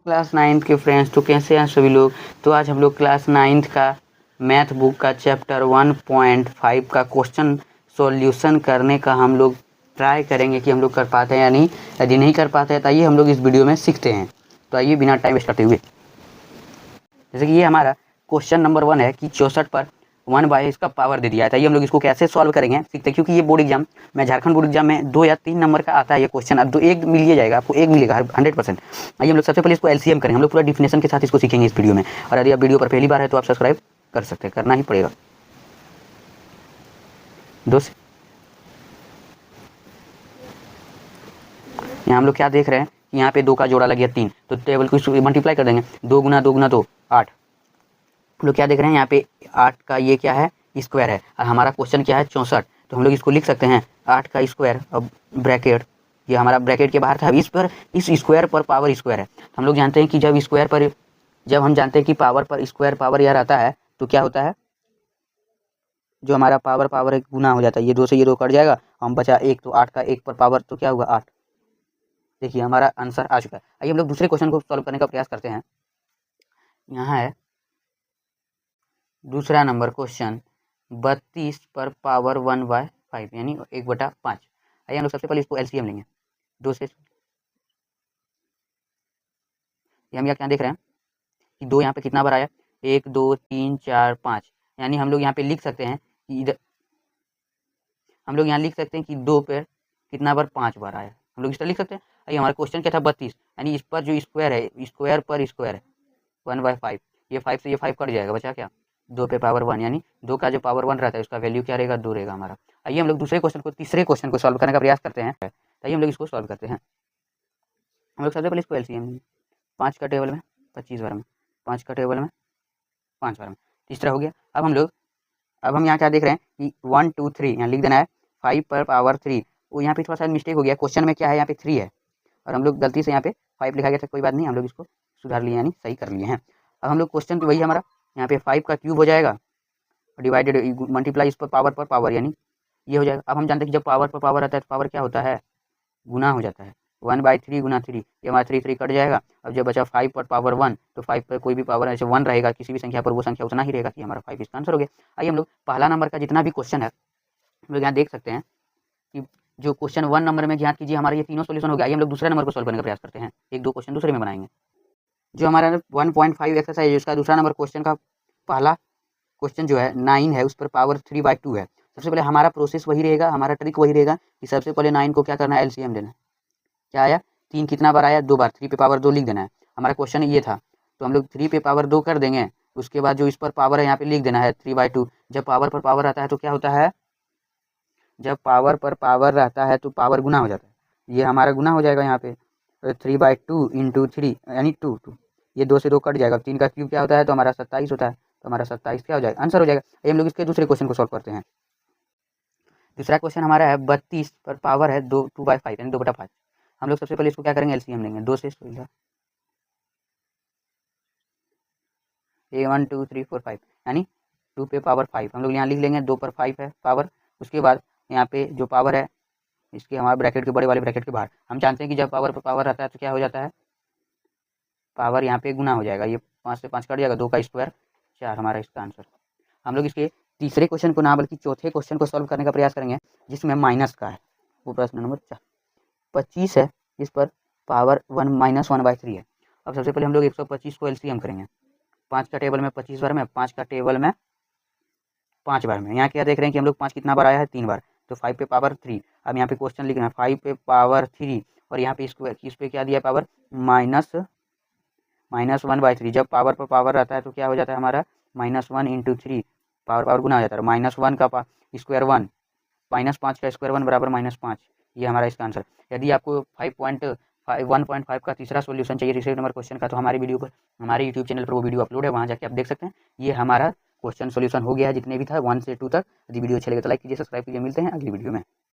Class 9th के friends, तो कैसे हैं सभी लोग। तो आज हम लोग क्लास 9th का मैथ बुक का चैप्टर 1.5 का क्वेश्चन सॉल्यूशन करने का हम लोग ट्राई करेंगे कि हम लोग कर पाते हैं या नहीं। यदि नहीं कर पाते हैं तो आइए हम लोग इस वीडियो में सीखते हैं। तो आइए बिना टाइम वेस्ट करते हुए, जैसे कि ये हमारा क्वेश्चन नंबर 1 है कि 64 पर 1/, इसका पावर दे दिया है। तो ये हम लोग इसको कैसे सॉल्व करेंगे सीखते हैं, क्योंकि ये बोर्ड एग्जाम में, झारखंड बोर्ड एग्जाम में 2 या 3 नंबर का आता है ये क्वेश्चन। अब 1 मिल ही जाएगा आपको, 1 मिलेगा 100%। आइए हम लोग सबसे पहले इसको एलसीएम करेंगे, हम लोग पूरा डिफिनेशन के साथ इसको सीखेंगे इस वीडियो में। और यदि आप वीडियो पर पहली बार है तो आप सब्सक्राइब कर सकते हैं, करना ही पड़ेगा दोस्त। यहाँ हम लोग क्या देख रहे हैं कि यहाँ पे 2 का जोड़ा लग गया 3, तो टेबल को मल्टीप्लाई कर देंगे। 2 गुना 2 गुना 2 8। हम लोग क्या देख रहे हैं यहाँ पे 8 का ये क्या है, स्क्वायर है, और हमारा क्वेश्चन क्या है 64। तो हम लोग इसको लिख सकते हैं 8 का स्क्वायर, अब ब्रैकेट, ये हमारा ब्रैकेट के बाहर था। इस स्क्वायर पर पावर स्क्वायर है। तो हम लोग जानते हैं कि जब हम जानते हैं कि पावर पर स्क्वायर पावर यार आता है तो क्या होता है, जो हमारा पावर एक गुना हो जाता है। ये 2 से ये 2 कट जाएगा, हम बचा 1, तो 8 का 1 पर पावर तो क्या होगा 8। देखिए हमारा आंसर आ चुका है। आइए हम लोग दूसरे क्वेश्चन को सॉल्व करने का प्रयास करते हैं। यहाँ है दूसरा नंबर क्वेश्चन 32 पर पावर 1/5 यानी 1/5। आइए हम लोग सबसे पहले इसको एलसीएम लेंगे। 2 से हम क्या देख रहे हैं कि 2 यहाँ पे कितना बार आया, 1 2 3 4 5, यानी हम लोग यहाँ पे लिख सकते हैं कि इधर हम लोग यहाँ लिख सकते हैं कि 2 पे कितना बार 5 बार आया, हम लोग इस तरह लिख सकते हैं। आइए हमारा क्वेश्चन क्या था 32, यानी इस पर जो स्क्वायर है, स्क्वायर पर स्क्वायर है 1/5, ये 5 से ये 5 कट जाएगा, बचा क्या 2 पे पावर 1, यानी 2 का जो पावर 1 रहता है उसका वैल्यू क्या रहेगा 2 रहेगा हमारा। आइए हम लोग तीसरे क्वेश्चन को सॉल्व करने का प्रयास करते हैं। आइए हम लोग इसको सॉल्व करते हैं। हम लोग सबसे पहले इसको एलसीएम 5 का टेबल में 25 बार में, 5 का टेबल में 5 बार में, तीसरा हो गया। अब हम यहाँ क्या देख रहे हैं कि 1 2 3 यहाँ लिख देना है 5 पर पावर 3। वो यहाँ पे थोड़ा सा मिस्टेक हो गया, क्वेश्चन में क्या है यहाँ पे 3 है और हम लोग गलती से यहाँ पे 5 लिखा गया था। कोई बात नहीं, हम लोग इसको सुधार लिए यानी सही कर लिए हैं। अब हम लोग क्वेश्चन तो वही हमारा यहाँ पे 5 का क्यूब हो जाएगा, डिवाइडेड मल्टीप्लाई इस पर पावर यानी ये हो जाएगा। अब हम जानते हैं कि जब पावर पर पावर आता है तो पावर क्या होता है, गुना हो जाता है। 1/3 गुना 3, ये हमारा 3 कट जाएगा। अब जब बचा 5 पर पावर 1, तो 5 पर कोई भी पावर ऐसे 1 रहेगा किसी भी संख्या पर, वो संख्या उतना ही रहेगा कि हमारा 5 इसका आंसर हो गया। आइए हम लोग पहला नंबर का जितना भी क्वेश्चन है हम लोग यहाँ देख सकते हैं कि जो क्वेश्चन 1 नंबर में ज्ञात कीजिए, हमारा ये तीनों सोल्यूशन हो गया। आइए हम लोग दूसरे नंबर को सॉल्व करने का प्रयास करते हैं, 1 2 क्वेश्चन दूसरे में बनाएंगे। जो हमारा 1.5 एक्सरसाइज है उसका दूसरा नंबर क्वेश्चन का पहला क्वेश्चन जो है 9 है, उस पर पावर 3/2 है। सबसे पहले हमारा प्रोसेस वही रहेगा, हमारा ट्रिक वही रहेगा कि सबसे पहले 9 को क्या करना है, एलसीएम लेना है। क्या आया 3 कितना बार आया 2 बार, 3 पे पावर 2 लिख देना है। हमारा क्वेश्चन ये था, तो हम लोग 3 पे पावर 2 कर देंगे। उसके बाद जो इस पर पावर है यहाँ पे लिख देना है 3/2। जब पावर पर पावर आता है तो क्या होता है, जब पावर पर पावर रहता है तो पावर गुना हो जाता है, ये हमारा गुना हो जाएगा यहाँ पे 3/2 इंटू 3 यानी 2 2, ये 2 से 2 कट जाएगा। 3 का क्यूब क्या होता है तो हमारा 27 होता है, तो हमारा 27 क्या हो जाएगा, आंसर हो जाएगा। ये हम लोग इसके दूसरे क्वेश्चन को सॉल्व करते हैं। दूसरा क्वेश्चन हमारा है 32 पर पावर है 2/5 यानी 2/5। हम लोग सबसे पहले इसको क्या करेंगे, एलसीएम लेंगे। 2 से 1 2 3 4 5 यानी 2 पे पावर 5 हम लोग यहाँ लिख लेंगे, 2 पर 5 है पावर। उसके बाद यहाँ पे जो पावर है इसके हमारे ब्रैकेट के बड़े वाले ब्रैकेट के बाहर, हम जानते हैं कि जब पावर पर पावर रहता है तो क्या हो जाता है, पावर यहाँ पे गुना हो जाएगा। ये 5 से 5 कट जाएगा, 2 का स्क्वायर 4 हमारा इसका आंसर। हम लोग इसके तीसरे क्वेश्चन को ना बल्कि चौथे क्वेश्चन को सॉल्व करने का प्रयास करेंगे, जिसमें माइनस का है। वो प्रश्न नंबर 25 है, इस पर पावर 1 - 1/3 है। अब सबसे पहले हम लोग 125 को एलसीएम करेंगे। 5 का टेबल में 25 बार में, 5 का टेबल में 5 बार में। यहाँ क्या देख रहे हैं कि हम लोग 5 कितना बार आया है 3 बार, तो 5 पे पावर 3। अब यहाँ पे क्वेश्चन लिखना है 5 पे पावर 3 और यहाँ पे स्क्वायर इस पे क्या दिया पावर -1/3। जब पावर पर पावर रहता है तो क्या हो जाता है हमारा -1 इंटू 3, पावर गुना हो जाता है। -1 का स्क्वायर 1, -5 का स्क्वायर 1 बराबर -5, ये हमारा इसका आंसर। यदि आपको 1.5 का तीसरा सोल्यूशन चाहिए तीसरे नंबर क्वेश्चन का, तो हमारी वीडियो पर, हमारे यूट्यूब चैनल पर वो वीडियो अपलोड है, वहाँ जाके आप देख सकते हैं। ये हमारा क्वेश्चन सोल्यूशन हो गया है जितने भी था 1 से 2 तक। यदि वीडियो अच्छे लगे तो लाइक कीजिए, सब्सक्राइब कीजिए। मिलते हैं अगली वीडियो में।